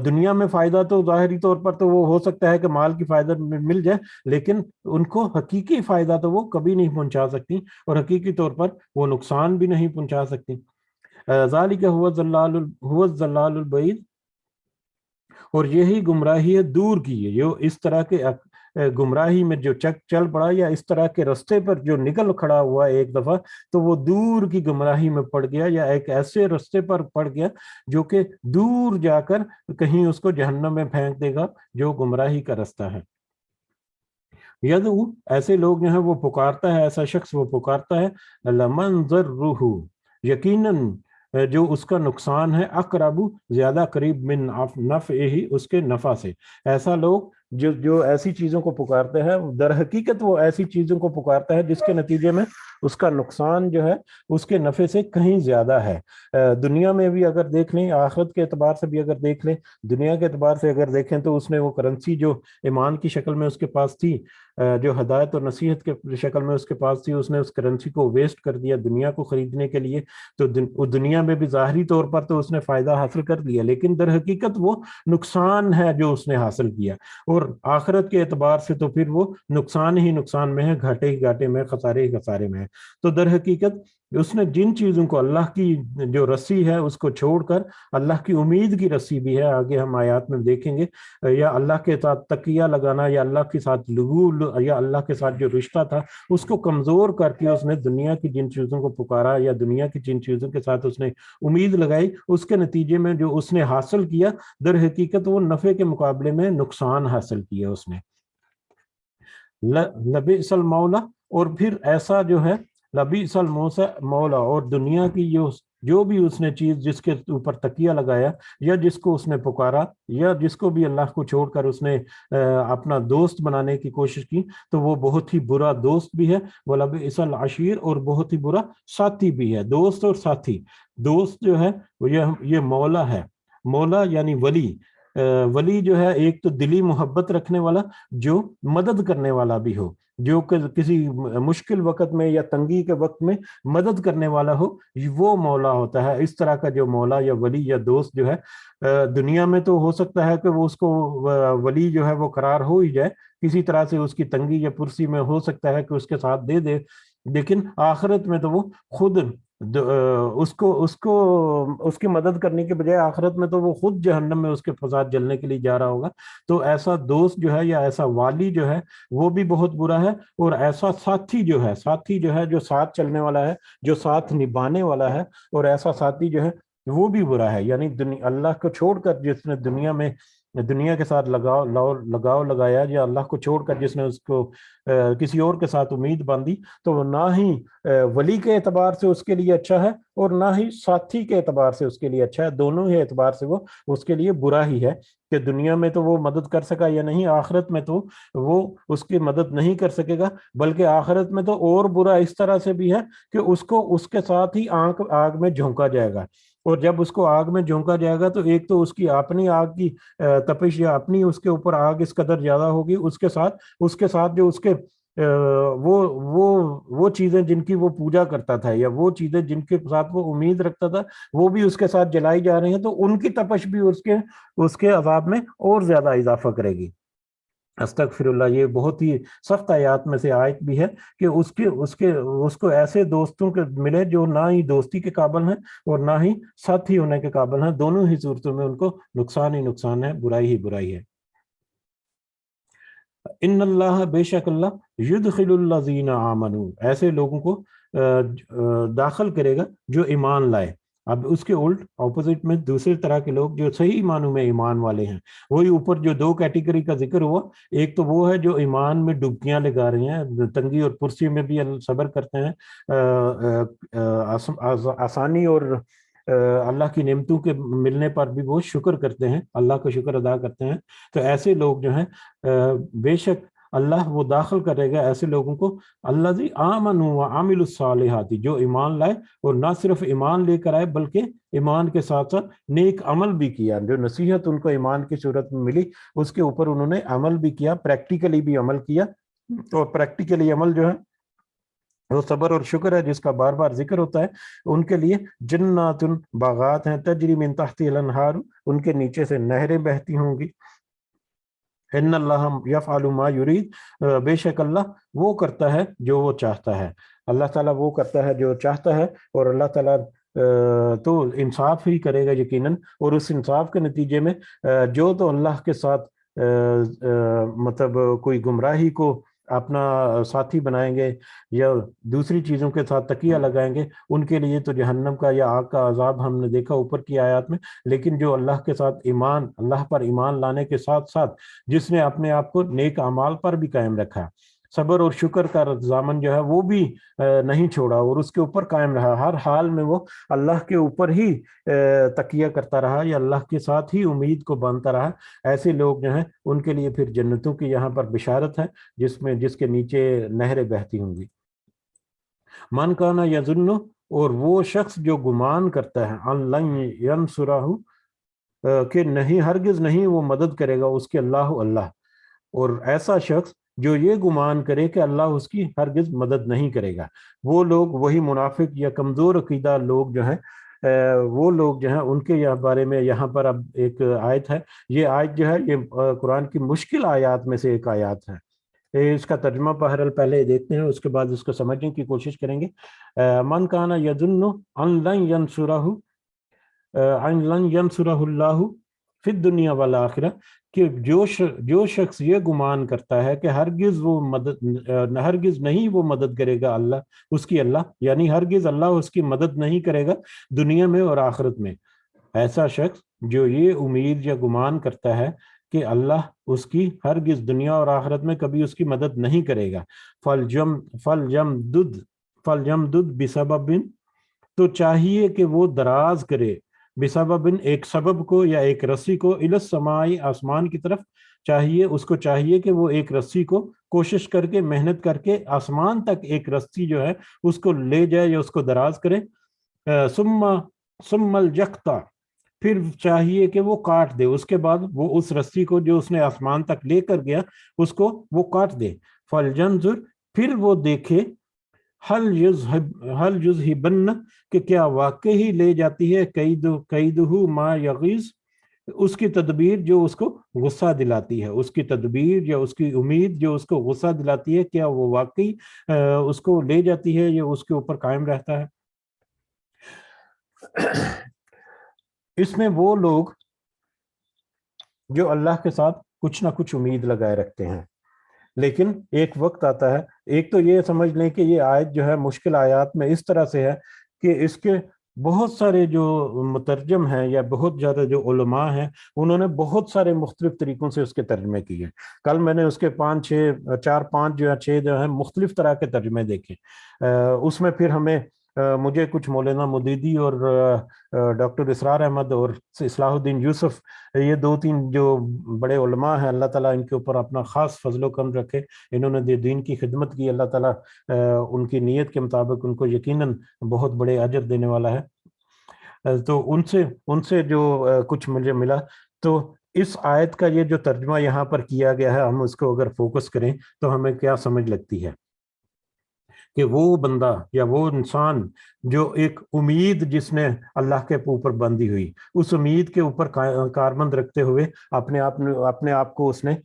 دنیا میں فائدہ تو ظاہری طور پر تو وہ ہو سکتا ہے کہ مال کی فائدہ مل جائے، لیکن ان کو حقیقی فائدہ تو وہ کبھی نہیں پہنچا سکتی، اور حقیقی طور پر وہ نقصان بھی نہیں پہنچا سکتی۔ ذالک هو الضلال البعید، اور یہی گمراہی ہے دور کی ہے، جو اس طرح کے گمراہی میں جو چل پڑا یا اس طرح کے رستے پر جو نکل کھڑا ہوا ایک دفعہ، تو وہ دور کی گمراہی میں پڑ گیا یا ایک ایسے رستے پر پڑ گیا جو کہ دور جا کر کہیں اس کو جہنم میں پھینک دے گا، جو گمراہی کا رستہ ہے۔ یدعو، ایسے لوگ جو ہیں وہ پکارتا ہے، ایسا شخص وہ پکارتا ہے، لمن ضرہ، یقیناً جو اس کا نقصان ہے، اقرب، زیادہ قریب، من نفعہ، اس کے نفع سے۔ ایسا لوگ جو ایسی چیزوں کو پکارتے ہیں، در حقیقت وہ ایسی چیزوں کو پکارتا ہے جس کے نتیجے میں اس کا نقصان جو ہے اس کے نفع سے کہیں زیادہ ہے۔ دنیا میں بھی اگر دیکھ لیں، آخرت کے اعتبار سے بھی اگر دیکھ لیں، دنیا کے اعتبار سے اگر دیکھیں تو اس نے وہ کرنسی جو ایمان کی شکل میں اس کے پاس تھی، جو ہدایت اور نصیحت کے شکل میں اس کے پاس تھی، اس نے اس کرنسی کو ویسٹ کر دیا دنیا کو خریدنے کے لیے۔ تو دنیا میں بھی ظاہری طور پر تو اس نے فائدہ حاصل کر لیا، لیکن در حقیقت وہ نقصان ہے جو اس نے حاصل کیا، اور آخرت کے اعتبار سے تو پھر وہ نقصان ہی نقصان میں ہے، گھاٹے ہی گھاٹے میں، خسارے ہی خسارے میں ہے۔ تو در حقیقت اس نے جن چیزوں کو، اللہ کی جو رسی ہے اس کو چھوڑ کر اللہ کی امید کی رسی بھی ہے، آگے ہم آیات میں دیکھیں گے، یا اللہ کے ساتھ تقیہ لگانا، یا اللہ کے ساتھ لگو، یا اللہ کے ساتھ جو رشتہ تھا اس کو کمزور کر کے اس نے دنیا کی جن چیزوں کو پکارا یا دنیا کی جن چیزوں کے ساتھ اس نے امید لگائی، اس کے نتیجے میں جو اس نے حاصل کیا، در حقیقت وہ نفع کے مقابلے میں نقصان حاصل کیا اس نے۔ لبئس المولا، اور پھر ایسا جو ہے، لبئس المولا، اور دنیا کی جو بھی اس نے چیز جس کے اوپر تکیہ لگایا یا جس کو اس نے پکارا یا جس کو بھی اللہ کو چھوڑ کر اس نے اپنا دوست بنانے کی کوشش کی، تو وہ بہت ہی برا دوست بھی ہے، وَلَبِئْسَ الْعَشِيرُ، اور بہت ہی برا ساتھی بھی ہے۔ دوست اور ساتھی، دوست جو ہے یہ مولا ہے، مولا یعنی ولی۔ ولی جو ہے ایک تو دلی محبت رکھنے والا، جو مدد کرنے والا بھی ہو، جو کہ کسی مشکل وقت میں یا تنگی کے وقت میں مدد کرنے والا ہو، وہ مولا ہوتا ہے۔ اس طرح کا جو مولا یا ولی یا دوست جو ہے، دنیا میں تو ہو سکتا ہے کہ وہ اس کو ولی جو ہے وہ قرار ہو ہی جائے، کسی طرح سے اس کی تنگی یا پرسی میں ہو سکتا ہے کہ اس کے ساتھ دے دے، لیکن آخرت میں تو وہ خود اس کی مدد کرنے کے بجائے آخرت میں تو وہ خود جہنم میں اس کے فساد جلنے کے لیے جا رہا ہوگا۔ تو ایسا دوست جو ہے یا ایسا والی جو ہے وہ بھی بہت برا ہے، اور ایسا ساتھی جو ہے جو ساتھ چلنے والا ہے، جو ساتھ نبھانے والا ہے، اور ایسا ساتھی جو ہے وہ بھی برا ہے۔ یعنی اللہ کو چھوڑ کر جس نے دنیا کے ساتھ لگاؤ لگایا، یا اللہ کو چھوڑ کر جس نے اس کو کسی اور کے ساتھ امید باندھی، تو وہ نہ ہی ولی کے اعتبار سے اس کے لیے اچھا ہے، اور نہ ہی ساتھی کے اعتبار سے اس کے لیے اچھا ہے۔ دونوں ہی اعتبار سے وہ اس کے لیے برا ہی ہے، کہ دنیا میں تو وہ مدد کر سکا یا نہیں، آخرت میں تو وہ اس کی مدد نہیں کر سکے گا، بلکہ آخرت میں تو اور برا اس طرح سے بھی ہے کہ اس کو اس کے ساتھ ہی آگ میں جھونکا جائے گا۔ اور جب اس کو آگ میں جھونکا جائے گا تو ایک تو اس کی اپنی آگ کی تپش، یا اپنی اس کے اوپر آگ اس قدر زیادہ ہوگی، اس کے ساتھ جو اس کے وہ چیزیں جن کی وہ پوجا کرتا تھا، یا وہ چیزیں جن کے ساتھ وہ امید رکھتا تھا، وہ بھی اس کے ساتھ جلائی جا رہی ہیں، تو ان کی تپش بھی اس کے عذاب میں اور زیادہ اضافہ کرے گی۔ استغفر اللہ، یہ بہت ہی سخت آیات میں سے آیت بھی ہے کہ اس کو ایسے دوستوں کے ملے جو نہ ہی دوستی کے قابل ہیں اور نہ ہی ساتھی ہونے کے قابل ہیں، دونوں ہی صورتوں میں ان کو نقصان ہی نقصان ہے، برائی ہی برائی ہے۔ ان اللہ، بے شک اللہ، یدخل الذین آمنوا، ایسے لوگوں کو داخل کرے گا جو ایمان لائے۔ اب اس کے الٹ اپوزٹ میں دوسری طرح کے لوگ جو صحیح معنوں میں ایمان والے ہیں، وہی اوپر جو دو کیٹیگری کا ذکر ہوا، ایک تو وہ ہے جو ایمان میں ڈبکیاں لگا رہے ہیں، تنگی اور پرسی میں بھی صبر کرتے ہیں، آسانی اور اللہ کی نعمتوں کے ملنے پر بھی وہ شکر کرتے ہیں، اللہ کا شکر ادا کرتے ہیں۔ تو ایسے لوگ جو ہیں بے شک اللہ وہ داخل کرے گا ایسے لوگوں کو، الذی آمنوا وعملوا الصالحات، جو ایمان لائے اور نہ صرف ایمان لے کر آئے بلکہ ایمان کے ساتھ ساتھ نیک عمل بھی کیا۔ جو نصیحت ان کو ایمان کی صورت میں ملی اس کے اوپر انہوں نے عمل بھی کیا، پریکٹیکلی بھی عمل کیا۔ اور پریکٹیکلی عمل جو ہے وہ صبر اور شکر ہے، جس کا بار بار ذکر ہوتا ہے۔ ان کے لیے جنات، باغات ہیں، تجری من تحت الانہار، ان کے نیچے سے نہریں بہتی ہوں گی۔ ان اللہ یفعل ما یرید، بے شک اللہ وہ کرتا ہے جو وہ چاہتا ہے۔ اللہ تعالیٰ وہ کرتا ہے جو چاہتا ہے، اور اللہ تعالیٰ تو انصاف ہی کرے گا یقیناً، اور اس انصاف کے نتیجے میں جو تو اللہ کے ساتھ مطلب کوئی گمراہی کو اپنا ساتھی بنائیں گے یا دوسری چیزوں کے ساتھ تکیہ لگائیں گے، ان کے لیے تو جہنم کا یا آگ کا عذاب ہم نے دیکھا اوپر کی آیات میں۔ لیکن جو اللہ کے ساتھ اللہ پر ایمان لانے کے ساتھ ساتھ جس نے اپنے آپ کو نیک اعمال پر بھی قائم رکھا، صبر اور شکر کا ضامن جو ہے وہ بھی نہیں چھوڑا، اور اس کے اوپر قائم رہا، ہر حال میں وہ اللہ کے اوپر ہی تکیہ کرتا رہا، یا اللہ کے ساتھ ہی امید کو باندھتا رہا، ایسے لوگ جو ہیں ان کے لیے پھر جنتوں کی یہاں پر بشارت ہے، جس کے نیچے نہریں بہتی ہوں گی۔ من کانا یظن، اور وہ شخص جو گمان کرتا ہے، ان لن ینصرہ، کہ نہیں، ہرگز نہیں وہ مدد کرے گا اس کے اللہ، اور ایسا شخص جو یہ گمان کرے کہ اللہ اس کی ہرگز مدد نہیں کرے گا، وہ لوگ، وہی منافق یا کمزور عقیدہ لوگ جو ہیں، وہ لوگ جو ہیں ان کے بارے میں یہاں پر اب ایک آیت ہے۔ یہ آیت جو ہے یہ قرآن کی مشکل آیات میں سے ایک آیات ہے۔ اس کا ترجمہ بہرحال پہلے دیکھتے ہیں، اس کے بعد اس کو سمجھنے کی کوشش کریں گے۔ من کانا یظن ان لن ینصرہ اللہ فی الدنیا والآخرہ، کہ جو شخص یہ گمان کرتا ہے کہ ہرگز نہیں وہ مدد کرے گا اللہ، یعنی ہرگز اللہ اس کی مدد نہیں کرے گا دنیا میں اور آخرت میں۔ ایسا شخص جو یہ امید یا گمان کرتا ہے کہ اللہ اس کی ہرگز دنیا اور آخرت میں کبھی اس کی مدد نہیں کرے گا، فَلْيَمْدُدْ بِسَبَبٍ، تو چاہیے کہ وہ دراز کرے، بسبب ایک سبب کو یا ایک رسی کو، الی السماء، آسمان کی طرف، اس کو چاہیے کہ وہ ایک رسی کو کوشش کر کے، محنت کر کے آسمان تک ایک رسی جو ہے اس کو لے جائے یا اس کو دراز کرے۔ ثم الجقتا، پھر چاہیے کہ وہ کاٹ دے، اس کے بعد وہ اس رسی کو جو اس نے آسمان تک لے کر گیا اس کو وہ کاٹ دے۔ فَلْيَنْظُرْ، پھر وہ دیکھے، حل یذہبن، کہ کیا واقعی لے جاتی ہے، قیدہ ما یغیظ، اس کی تدبیر جو اس کو غصہ دلاتی ہے، اس کی تدبیر یا اس کی امید جو اس کو غصہ دلاتی ہے، کیا وہ واقعی اس کو لے جاتی ہے یا اس کے اوپر قائم رہتا ہے۔ اس میں وہ لوگ جو اللہ کے ساتھ کچھ نہ کچھ امید لگائے رکھتے ہیں، لیکن ایک وقت آتا ہے، ایک تو یہ سمجھ لیں کہ یہ آیت جو ہے مشکل آیات میں اس طرح سے ہے کہ اس کے بہت سارے جو مترجم ہیں یا بہت زیادہ جو علماء ہیں انہوں نے بہت سارے مختلف طریقوں سے اس کے ترجمے کیے۔ کل میں نے اس کے 4-5 جو ہے 6 جو ہیں مختلف طرح کے ترجمے دیکھے۔ اس میں پھر مجھے کچھ مولانا مدیدی اور ڈاکٹر اسرار احمد اور اصلاح الدین یوسف، یہ 2-3 جو بڑے علماء ہیں، اللہ تعالیٰ ان کے اوپر اپنا خاص فضل و کرم رکھے، انہوں نے دین کی خدمت کی، اللہ تعالیٰ ان کی نیت کے مطابق ان کو یقیناً بہت بڑے اجر دینے والا ہے۔ تو ان سے جو کچھ مجھے ملا، تو اس آیت کا یہ جو ترجمہ یہاں پر کیا گیا ہے، ہم اس کو اگر فوکس کریں تو ہمیں کیا سمجھ لگتی ہے کہ وہ بندہ یا وہ انسان جو ایک امید جس نے اللہ کے اوپر بندھی ہوئی، اس امید کے اوپر کاربند رکھتے ہوئے اپنے آپ کو اس نے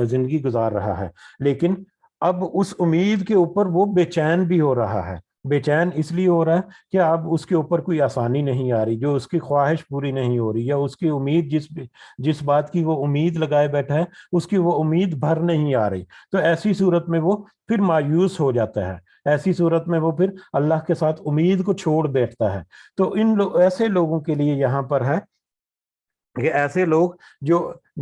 زندگی گزار رہا ہے، لیکن اب اس امید کے اوپر وہ بے چین بھی ہو رہا ہے۔ بے چین اس لیے ہو رہا ہے کہ اب اس کے اوپر کوئی آسانی نہیں آ رہی، جو اس کی خواہش پوری نہیں ہو رہی، یا اس کی امید جس بات کی وہ امید لگائے بیٹھا ہے اس کی وہ امید بھر نہیں آ رہی، تو ایسی صورت میں وہ پھر مایوس ہو جاتا ہے، ایسی صورت میں وہ پھر اللہ کے ساتھ امید کو چھوڑ بیٹھتا ہے۔ تو ایسے لوگوں کے لیے یہاں پر ہے کہ ایسے لوگ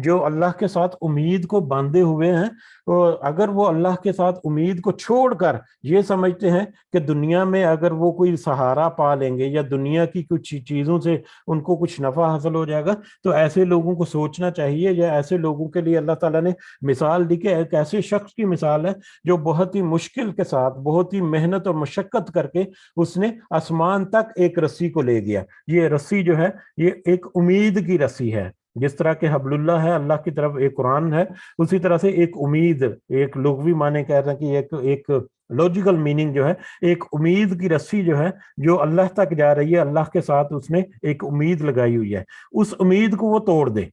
جو اللہ کے ساتھ امید کو باندھے ہوئے ہیں، اور اگر وہ اللہ کے ساتھ امید کو چھوڑ کر یہ سمجھتے ہیں کہ دنیا میں اگر وہ کوئی سہارا پا لیں گے یا دنیا کی کچھ چیزوں سے ان کو کچھ نفع حاصل ہو جائے گا، تو ایسے لوگوں کو سوچنا چاہیے، یا ایسے لوگوں کے لیے اللہ تعالیٰ نے مثال دی کہ ایک ایسے شخص کی مثال ہے جو بہت ہی مشکل کے ساتھ بہت ہی محنت اور مشقت کر کے اس نے آسمان تک ایک رسی کو لے گیا۔ یہ رسی جو ہے یہ ایک امید کی رسی ہے، جس طرح کہ حبل اللہ ہے اللہ کی طرف، ایک قرآن ہے، اسی طرح سے ایک امید، ایک لغوی معنی کہہ رہے ہیں کہ ایک لاجیکل میننگ جو ہے، ایک امید کی رسی جو ہے جو اللہ تک جا رہی ہے، اللہ کے ساتھ اس نے ایک امید لگائی ہوئی ہے، اس امید کو وہ توڑ دے،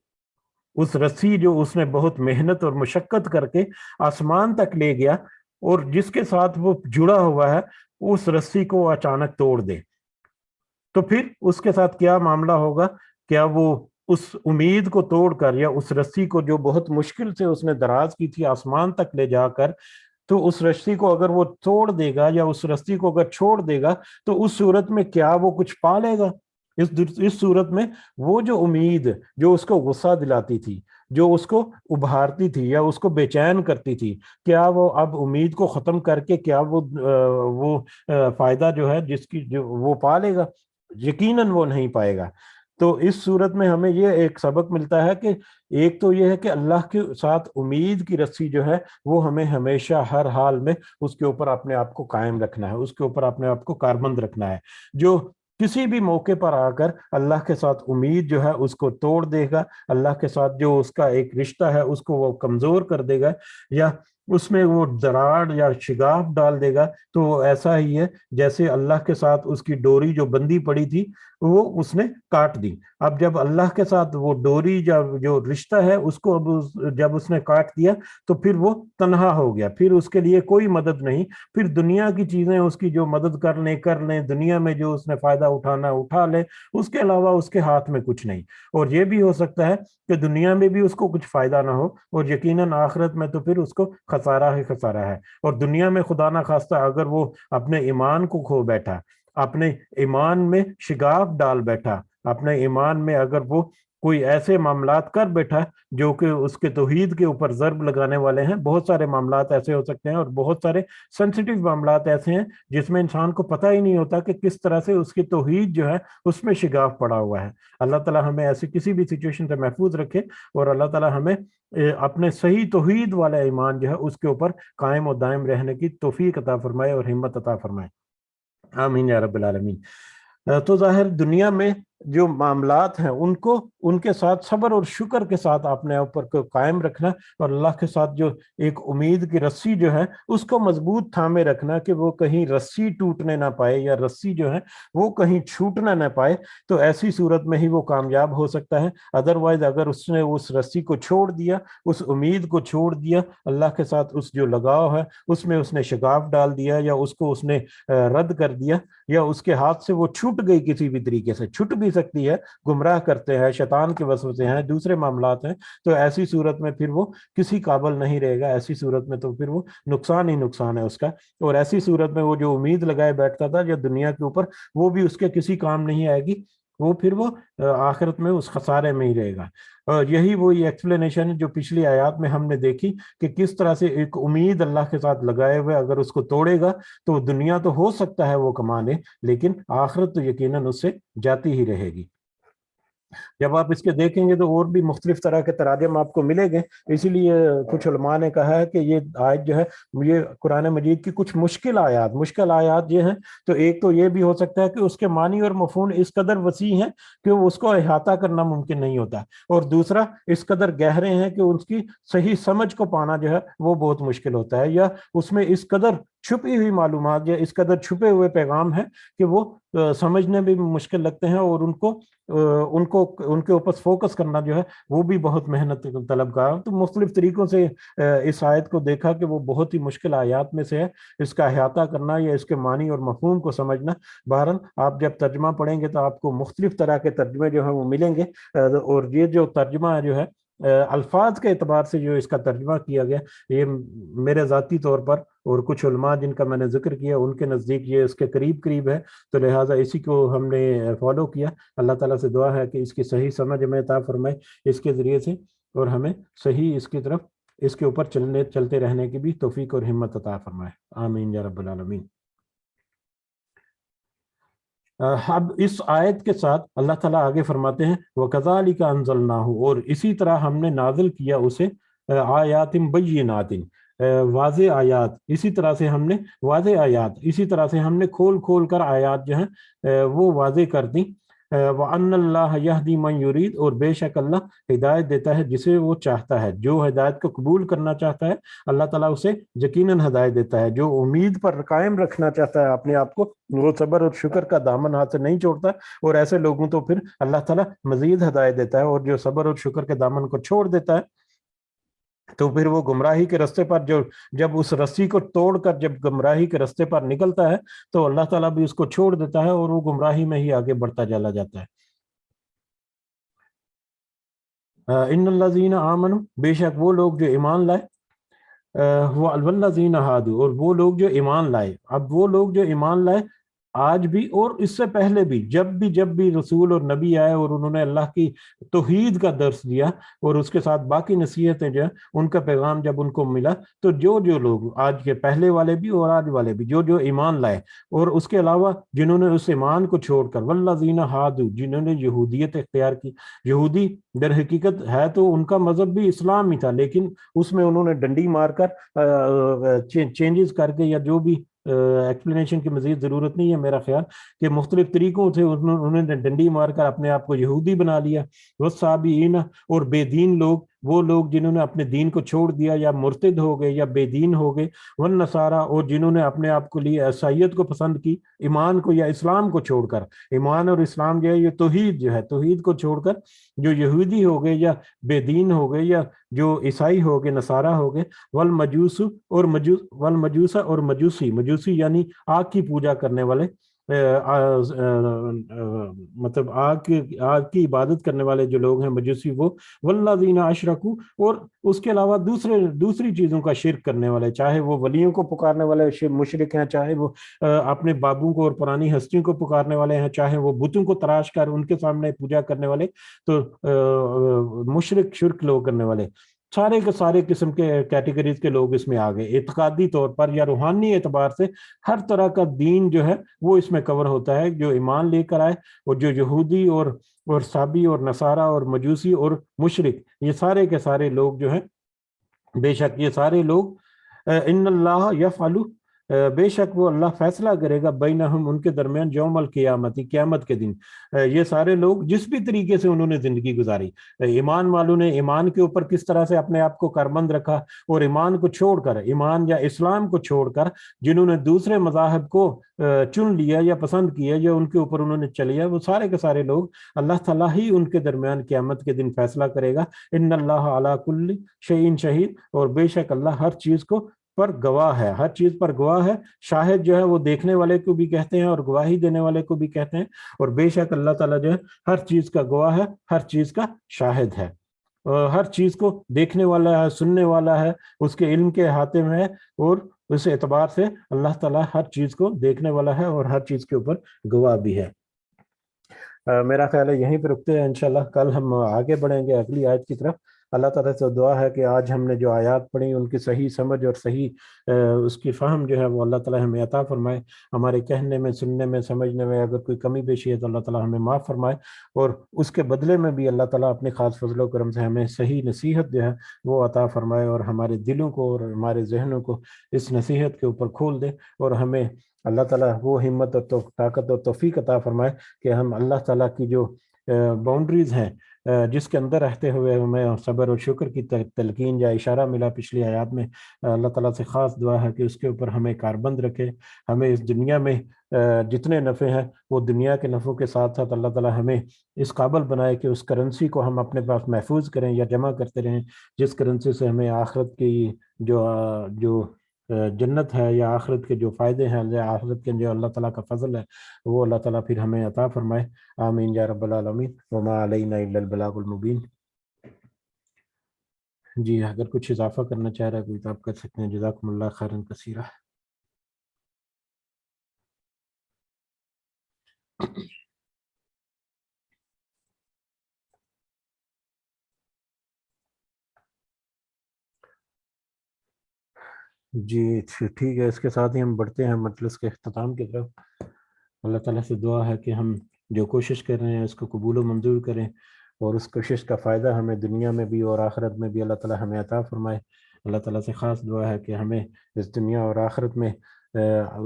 اس رسی جو اس نے بہت محنت اور مشقت کر کے آسمان تک لے گیا اور جس کے ساتھ وہ جڑا ہوا ہے، اس رسی کو اچانک توڑ دے، تو پھر اس کے ساتھ کیا معاملہ ہوگا؟ کیا وہ اس امید کو توڑ کر یا اس رسی کو جو بہت مشکل سے اس نے دراز کی تھی آسمان تک لے جا کر، تو اس رسی کو اگر وہ توڑ دے گا یا اس رسی کو اگر چھوڑ دے گا تو اس صورت میں کیا وہ کچھ پا لے گا؟ اس صورت میں وہ جو امید جو اس کو غصہ دلاتی تھی، جو اس کو ابھارتی تھی یا اس کو بے چین کرتی تھی، کیا وہ اب امید کو ختم کر کے کیا وہ فائدہ جو ہے جس کی جو وہ پا لے گا؟ یقیناً وہ نہیں پائے گا۔ تو اس صورت میں ہمیں یہ ایک سبق ملتا ہے کہ ایک تو یہ ہے کہ اللہ کے ساتھ امید کی رسی جو ہے وہ ہمیں ہمیشہ ہر حال میں اس کے اوپر اپنے آپ کو قائم رکھنا ہے، اس کے اوپر اپنے آپ کو کاربند رکھنا ہے۔ جو کسی بھی موقع پر آ کر اللہ کے ساتھ امید جو ہے اس کو توڑ دے گا، اللہ کے ساتھ جو اس کا ایک رشتہ ہے اس کو وہ کمزور کر دے گا، یا اس میں وہ دراڑ یا شگاف ڈال دے گا، تو وہ ایسا ہی ہے جیسے اللہ کے ساتھ اس کی ڈوری جو بندھی پڑی تھی وہ اس نے کاٹ دی۔ اب جب اللہ کے ساتھ وہ ڈوری جو رشتہ ہے اس کو جب اس نے کاٹ دیا تو پھر وہ تنہا ہو گیا، پھر اس کے لیے کوئی مدد نہیں، پھر دنیا کی چیزیں اس کی جو مدد کر لیں، دنیا میں جو اس نے فائدہ اٹھانا اٹھا لے، اس کے علاوہ اس کے ہاتھ میں کچھ نہیں۔ اور یہ بھی ہو سکتا ہے کہ دنیا میں بھی اس کو کچھ فائدہ نہ ہو، اور یقیناً آخرت میں تو پھر اس کو خسارہ ہی خسارہ ہے۔ اور دنیا میں خدا نہ خواستہ اگر وہ اپنے ایمان کو کھو بیٹھا، اپنے ایمان میں شگاف ڈال بیٹھا، اپنے ایمان میں اگر وہ کوئی ایسے معاملات کر بیٹھا جو کہ اس کے توحید کے اوپر ضرب لگانے والے ہیں، بہت سارے معاملات ایسے ہو سکتے ہیں اور بہت سارے سینسیٹیو معاملات ایسے ہیں جس میں انسان کو پتہ ہی نہیں ہوتا کہ کس طرح سے اس کی توحید جو ہے اس میں شگاف پڑا ہوا ہے۔ اللہ تعالیٰ ہمیں ایسی کسی بھی سچویشن سے محفوظ رکھے، اور اللہ تعالیٰ ہمیں اپنے صحیح توحید والا ایمان جو ہے اس کے اوپر قائم و دائم رہنے کی توفیق عطا فرمائے اور ہمت عطا فرمائے، آمین یا رب العالمین۔ تو ظاہر دنیا میں جو معاملات ہیں ان کو ان کے ساتھ صبر اور شکر کے ساتھ اپنے اوپر کو قائم رکھنا، اور اللہ کے ساتھ جو ایک امید کی رسی جو ہے اس کو مضبوط تھامے رکھنا کہ وہ کہیں رسی ٹوٹنے نہ پائے یا رسی جو ہے وہ کہیں چھوٹنا نہ پائے، تو ایسی صورت میں ہی وہ کامیاب ہو سکتا ہے۔ ادروائز اگر اس نے اس رسی کو چھوڑ دیا، اس امید کو چھوڑ دیا، اللہ کے ساتھ اس جو لگاؤ ہے اس میں اس نے شگاف ڈال دیا یا اس کو اس نے رد کر دیا، یا اس کے ہاتھ سے وہ چھوٹ گئی کسی بھی طریقے سے، چھوٹ بھی سکتی ہے، گمراہ کرتے ہیں، شیطان کے وسوسے ہیں، دوسرے معاملات ہیں، تو ایسی صورت میں پھر وہ کسی قابل نہیں رہے گا، ایسی صورت میں تو پھر وہ نقصان ہی نقصان ہے اس کا۔ اور ایسی صورت میں وہ جو امید لگائے بیٹھتا تھا یا دنیا کے اوپر، وہ بھی اس کے کسی کام نہیں آئے گی، وہ پھر وہ آخرت میں اس خسارے میں ہی رہے گا۔ اور یہی وہی ایکسپلینیشن ہے جو پچھلی آیات میں ہم نے دیکھی کہ کس طرح سے ایک امید اللہ کے ساتھ لگائے ہوئے اگر اس کو توڑے گا تو دنیا تو ہو سکتا ہے وہ کمانے، لیکن آخرت تو یقیناً اس سے جاتی ہی رہے گی۔ جب آپ اس کے دیکھیں گے تو اور بھی مختلف طرح کے تراجم آپ کو ملیں گے، اسی لیے کچھ علماء نے کہا ہے کہ یہ آیت جو ہے یہ قرآن مجید کی کچھ مشکل آیات یہ ہیں، تو ایک تو یہ بھی ہو سکتا ہے کہ اس کے معنی اور مفہوم اس قدر وسیع ہیں کہ اس کو احاطہ کرنا ممکن نہیں ہوتا، اور دوسرا اس قدر گہرے ہیں کہ اس کی صحیح سمجھ کو پانا جو ہے وہ بہت مشکل ہوتا ہے، یا اس میں اس قدر چھپی ہوئی معلومات یا اس قدر چھپے ہوئے پیغام ہیں کہ وہ سمجھنے بھی مشکل لگتے ہیں، اور ان کے اوپر فوکس کرنا جو ہے وہ بھی بہت محنت طلب کا ہے۔ تو مختلف طریقوں سے اس آیت کو دیکھا کہ وہ بہت ہی مشکل آیات میں سے ہے، اس کا احاطہ کرنا یا اس کے معنی اور مفہوم کو سمجھنا۔ بہرحال آپ جب ترجمہ پڑھیں گے تو آپ کو مختلف طرح کے ترجمے جو ہیں وہ ملیں گے، اور یہ جو ترجمہ جو ہے الفاظ کے اعتبار سے جو اس کا ترجمہ کیا گیا، یہ میرے ذاتی طور پر اور کچھ علماء جن کا میں نے ذکر کیا ان کے نزدیک یہ اس کے قریب ہے، تو لہٰذا اسی کو ہم نے فالو کیا۔ اللہ تعالیٰ سے دعا ہے کہ اس کی صحیح سمجھ ہمیں عطا فرمائے اس کے ذریعے سے، اور ہمیں صحیح اس کی طرف اس کے اوپر چلتے رہنے کی بھی توفیق اور ہمت عطا فرمائے، آمین یا رب العالمین۔ اب اس آیت کے ساتھ اللہ تعالیٰ آگے فرماتے ہیں وَكَذَلِكَ أَنزَلْنَاهُ، اور اسی طرح ہم نے نازل کیا اسے آیات بینات، واضح آیات، اسی طرح سے ہم نے واضح آیات، اسی طرح سے ہم نے کھول کر آیات جو ہیں وہ واضح کر دیں۔ وَأَنَّ اللَّهَ يَهْدِي مَن يُرِيدُ، اور بے شک اللہ ہدایت دیتا ہے جسے وہ چاہتا ہے، جو ہدایت کو قبول کرنا چاہتا ہے اللہ تعالیٰ اسے یقیناً ہدایت دیتا ہے، جو امید پر قائم رکھنا چاہتا ہے اپنے آپ کو وہ صبر اور شکر کا دامن ہاتھ سے نہیں چھوڑتا، اور ایسے لوگوں تو پھر اللہ تعالیٰ مزید ہدایت دیتا ہے، اور جو صبر اور شکر کے دامن کو چھوڑ دیتا ہے تو پھر وہ گمراہی کے رستے پر جب اس رسی کو توڑ کر جب گمراہی کے رستے پر نکلتا ہے تو اللہ تعالیٰ بھی اس کو چھوڑ دیتا ہے اور وہ گمراہی میں ہی آگے بڑھتا چلا جاتا ہے۔ ان الذین آمنوا، بے شک وہ لوگ جو ایمان لائے، والذین ہادوا، اور وہ لوگ جو ایمان لائے۔ اب وہ لوگ جو ایمان لائے آج بھی اور اس سے پہلے بھی جب بھی رسول اور نبی آئے اور انہوں نے اللہ کی توحید کا درس دیا اور اس کے ساتھ باقی نصیحتیں جو ہیں ان کا پیغام جب ان کو ملا، تو جو لوگ آج کے پہلے والے بھی اور آج والے بھی جو ایمان لائے، اور اس کے علاوہ جنہوں نے اس ایمان کو چھوڑ کر والذین ہادوا، جنہوں نے یہودیت اختیار کی۔ یہودی در حقیقت ہے تو ان کا مذہب بھی اسلام ہی تھا، لیکن اس میں انہوں نے ڈنڈی مار کر چینجز کر کے، یا جو بھی ایکسپلینیشن کی مزید ضرورت نہیں ہے میرا خیال، کہ مختلف طریقوں سے انہوں نے ڈنڈی مار کر اپنے آپ کو یہودی بنا لیا۔ والصابئین، اور بے دین لوگ، وہ لوگ جنہوں نے اپنے دین کو چھوڑ دیا یا مرتد ہو گئے یا بے دین ہو گئے۔ والنصارى، اور جنہوں نے اپنے آپ کو لیے عیسائیت کو پسند کی، ایمان کو یا اسلام کو چھوڑ کر۔ ایمان اور اسلام جو ہے یہ توحید کو چھوڑ کر جو یہودی ہو گئے یا بے دین ہو گئے یا جو عیسائی ہو گئے، نصارہ ہو گئے۔ والمجوس، اور مجوسی یعنی آگ کی پوجا کرنے والے، مطلب آگ کی عبادت کرنے والے جو لوگ ہیں مجوسی وہ۔ والذین اشرکوا، اور اس کے علاوہ دوسری چیزوں کا شرک کرنے والے، چاہے وہ ولیوں کو پکارنے والے مشرک ہیں، چاہے وہ اپنے بابوں کو اور پرانی ہستیوں کو پکارنے والے ہیں، چاہے وہ بتوں کو تراش کر ان کے سامنے پوجا کرنے والے، تو مشرک شرک لوگ کرنے والے، سارے کے سارے قسم کے کیٹیگریز کے لوگ اس میں آ گئے۔ اعتقادی طور پر یا روحانی اعتبار سے ہر طرح کا دین جو ہے وہ اس میں کور ہوتا ہے، جو ایمان لے کر آئے، اور جو یہودی اور صابی اور نصارہ اور مجوسی اور مشرک، یہ سارے کے سارے لوگ جو ہیں، بے شک یہ سارے لوگ ان اللہ یفعل بے شک وہ اللہ فیصلہ کرے گا بینہم ان کے درمیان یوم القیامت، قیامت کے دن۔ یہ سارے لوگ جس بھی طریقے سے انہوں نے زندگی گزاری، ایمان والوں نے ایمان کے اوپر کس طرح سے اپنے آپ کو کاربند رکھا، اور ایمان کو چھوڑ کر، ایمان یا اسلام کو چھوڑ کر جنہوں نے دوسرے مذاہب کو چن لیا یا پسند کیا یا ان کے اوپر انہوں نے چلیا، وہ سارے کے سارے لوگ اللہ تعالیٰ ہی ان کے درمیان قیامت کے دن فیصلہ کرے گا۔ ان اللہ علی کل شیء شہید، اور بے شک اللہ ہر چیز کو پر گواہ ہے، ہر چیز پر گواہ ہے۔ شاہد جو ہے وہ دیکھنے والے کو بھی کہتے ہیں اور گواہی دینے والے کو بھی کہتے ہیں، اور بے شک اللہ تعالیٰ جو ہے ہر چیز کا گواہ ہے، ہر چیز کا شاہد ہے، ہر چیز کو دیکھنے والا ہے، سننے والا ہے، اس کے علم کے احاطے میں ہے، اور اس اعتبار سے اللہ تعالیٰ ہر چیز کو دیکھنے والا ہے اور ہر چیز کے اوپر گواہ بھی ہے۔ میرا خیال ہے یہیں پہ رکتے ہیں، انشاءاللہ کل ہم آگے بڑھیں گے اگلی آیت کی طرف۔ اللہ تعالیٰ سے دعا ہے کہ آج ہم نے جو آیات پڑھی ان کی صحیح سمجھ اور صحیح اس کی فہم جو ہے وہ اللہ تعالیٰ ہمیں عطا فرمائے۔ ہمارے کہنے میں، سننے میں، سمجھنے میں اگر کوئی کمی بیشی ہے تو اللہ تعالیٰ ہمیں معاف فرمائے، اور اس کے بدلے میں بھی اللہ تعالیٰ اپنے خاص فضل و کرم سے ہمیں صحیح نصیحت جو ہے وہ عطا فرمائے، اور ہمارے دلوں کو اور ہمارے ذہنوں کو اس نصیحت کے اوپر کھول دے، اور ہمیں اللہ تعالیٰ وہ ہمت اور طاقت اور توفیق عطا فرمائے کہ ہم اللہ تعالیٰ کی جو باؤنڈریز ہیں جس کے اندر رہتے ہوئے ہمیں صبر اور شکر کی تلقین یا اشارہ ملا پچھلی آیات میں، اللہ تعالیٰ سے خاص دعا ہے کہ اس کے اوپر ہمیں کاربند رکھے، ہمیں اس دنیا میں جتنے نفع ہیں وہ دنیا کے نفعوں کے ساتھ ساتھ اللہ تعالیٰ ہمیں اس قابل بنائے کہ اس کرنسی کو ہم اپنے پاس محفوظ کریں یا جمع کرتے رہیں، جس کرنسی سے ہمیں آخرت کی جو جنت ہے یا آخرت کے جو فائدے ہیں یا آخرت کے جو اللہ تعالیٰ کا فضل ہے وہ اللہ تعالیٰ پھر ہمیں عطا فرمائے۔ آمین یا رب العالمین، وما علینا الا البلاغ المبین۔ جی اگر کچھ اضافہ کرنا چاہ رہا ہے کوئی تو آپ کر سکتے ہیں۔ جزاکم اللہ خیرا کثیرا۔ جی ٹھیک ہے، اس کے ساتھ ہی ہم بڑھتے ہیں مجلس کے اختتام کی طرف۔ اللہ تعالیٰ سے دعا ہے کہ ہم جو کوشش کر رہے ہیں اس کو قبول و منظور کریں، اور اس کوشش کا فائدہ ہمیں دنیا میں بھی اور آخرت میں بھی اللہ تعالیٰ ہمیں عطا فرمائے۔ اللہ تعالیٰ سے خاص دعا ہے کہ ہمیں اس دنیا اور آخرت میں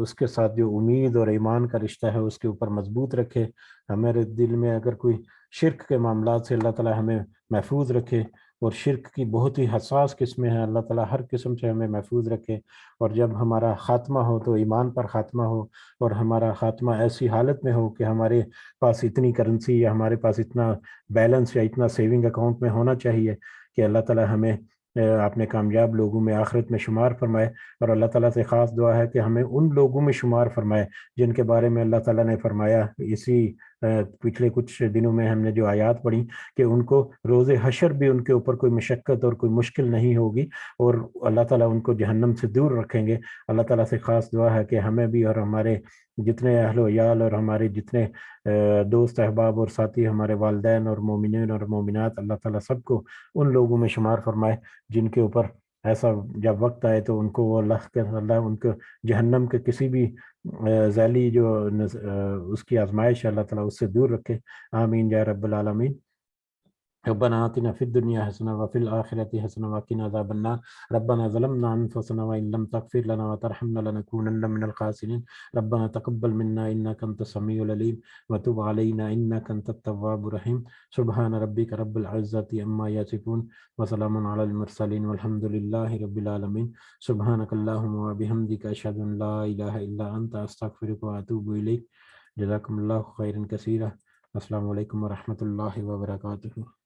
اس کے ساتھ جو امید اور ایمان کا رشتہ ہے اس کے اوپر مضبوط رکھے۔ ہمارے دل میں اگر کوئی شرک کے معاملات سے اللہ تعالیٰ ہمیں محفوظ رکھے، اور شرک کی بہت ہی حساس قسمیں ہیں، اللہ تعالیٰ ہر قسم سے ہمیں محفوظ رکھے، اور جب ہمارا خاتمہ ہو تو ایمان پر خاتمہ ہو، اور ہمارا خاتمہ ایسی حالت میں ہو کہ ہمارے پاس اتنی کرنسی یا ہمارے پاس اتنا بیلنس یا اتنا سیونگ اکاؤنٹ میں ہونا چاہیے کہ اللہ تعالیٰ ہمیں اپنے کامیاب لوگوں میں آخرت میں شمار فرمائے۔ اور اللہ تعالیٰ سے خاص دعا ہے کہ ہمیں ان لوگوں میں شمار فرمائے جن کے بارے میں اللہ تعالیٰ نے فرمایا اسی پچھلے کچھ دنوں میں ہم نے جو آیات پڑھی کہ ان کو روز حشر بھی ان کے اوپر کوئی مشقت اور کوئی مشکل نہیں ہوگی، اور اللہ تعالیٰ ان کو جہنم سے دور رکھیں گے۔ اللہ تعالیٰ سے خاص دعا ہے کہ ہمیں بھی اور ہمارے جتنے اہل و عیال اور ہمارے جتنے دوست احباب اور ساتھی، ہمارے والدین اور مومنین اور مومنات، اللہ تعالیٰ سب کو ان لوگوں میں شمار فرمائے جن کے اوپر ایسا جب وقت آئے تو ان کو وہ اللہ ان کو جہنم کے کسی بھی ذیلی جو اس کی آزمائش ہے اللہ تعالیٰ اس سے دور رکھے۔ آمین یا رب العالمین۔ ربنا آتنا في الدنيا حسنة وفي الآخرة حسنة وقنا عذاب النار ربنا ظلمنا أنفسنا وإن لم تغفر لنا وترحمنا لنكونن من الخاسرين ربنا تقبل منا إنك أنت السميع العليم وتب علينا إنك أنت التواب الرحيم سبحان ربك رب العزة عما يصفون وسلام على المرسلين والحمد لله رب العالمين سبحانك اللهم وبحمدك أشهد أن لا إله إلا أنت أستغفرك وأتوب إليك جزاكم الله خيرا كثيرا السلام علیکم ورحمۃ اللہ وبرکاتہ۔